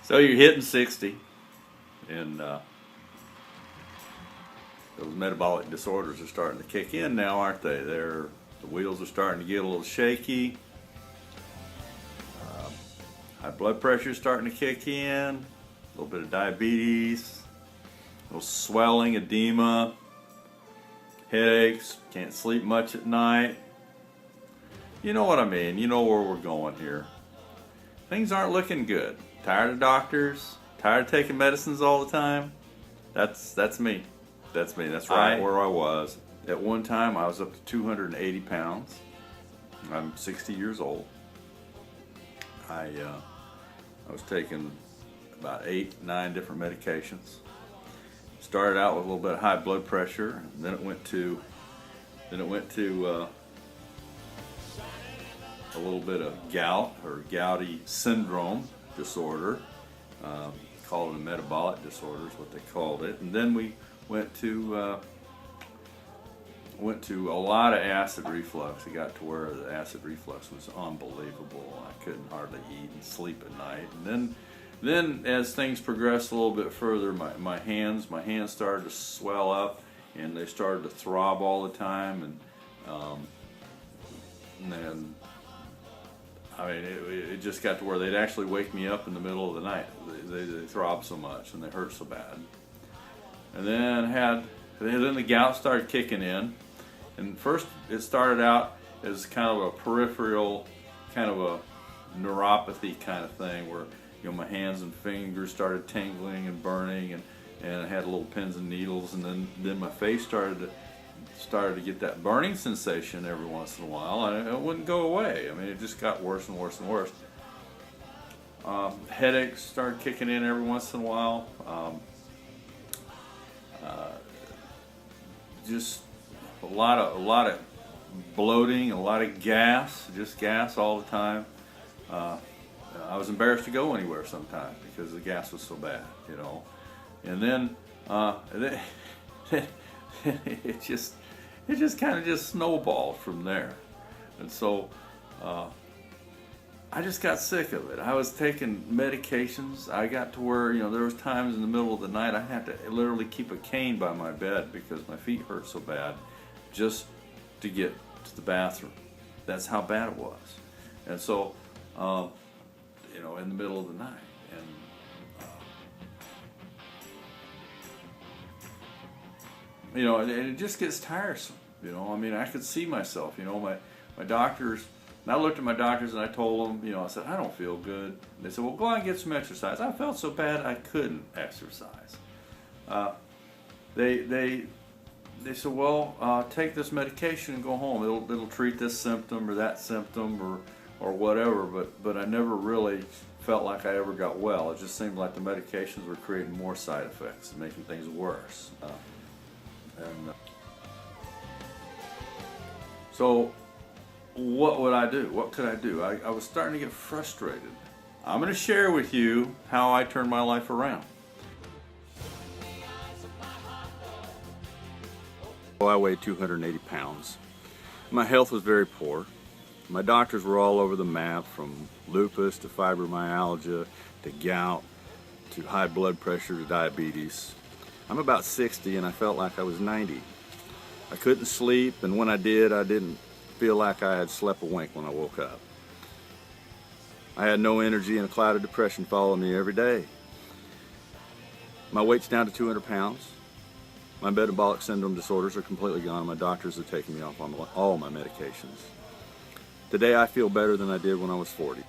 So you're hitting 60, and those metabolic disorders are starting to kick in now, aren't they? The wheels are starting to get a little shaky. High blood pressure is starting to kick in. A little bit of diabetes, a little swelling, edema, headaches, can't sleep much at night. You know what I mean. You know where we're going here. Things aren't looking good. Tired of doctors, tired of taking medicines all the time. That's me. That's me. That's right where I was. At one time, I was up to 280 pounds. I'm 60 years old. I was taking about 8-9 different medications. Started out with a little bit of high blood pressure, and then it went to a little bit of gout or gouty syndrome disorder. Called it a metabolic disorder is what they called it. And then we went to a lot of acid reflux. It got to where the acid reflux was unbelievable. I couldn't hardly eat and sleep at night. And then as things progressed a little bit further, my hands started to swell up, and they started to throb all the time. And then, I mean, it just got to where they'd actually wake me up in the middle of the night. They throbbed so much and they hurt so bad. And then the gout started kicking in. And first it started out as kind of a peripheral, kind of a neuropathy kind of thing where, you know, my hands and fingers started tingling and burning, and I had little pins and needles, and then my face started to get that burning sensation every once in a while, and it wouldn't go away. I mean, it just got worse and worse and worse. Headaches started kicking in every once in a while. Just a lot of bloating, a lot of gas, just gas all the time. I was embarrassed to go anywhere sometimes because the gas was so bad, you know. And then it just kind of just snowballed from there. And so I just got sick of it. I was taking medications. I got to where, you know, there was times in the middle of the night I had to literally keep a cane by my bed because my feet hurt so bad just to get to the bathroom. That's how bad it was. And so, you know, in the middle of the night. And, you know, and it just gets tiresome. You know, I mean, I could see myself, you know, my doctors, and I looked at my doctors and I told them, you know, I said, I don't feel good. And they said, well, go out and get some exercise. I felt so bad I couldn't exercise. They said, well, take this medication and go home. It'll treat this symptom or that symptom or whatever, but I never really felt like I ever got well. It just seemed like the medications were creating more side effects and making things worse. So what would I do? What could I do? I was starting to get frustrated. I'm going to share with you how I turned my life around. Well, I weighed 280 pounds. My health was very poor. My doctors were all over the map, from lupus to fibromyalgia to gout to high blood pressure to diabetes. I'm about 60 and I felt like I was 90. I couldn't sleep, and when I did, I didn't feel like I had slept a wink when I woke up. I had no energy, and a cloud of depression followed me every day. My weight's down to 200 pounds. My metabolic syndrome disorders are completely gone. My doctors have taken me off on all my medications. Today I feel better than I did when I was 40.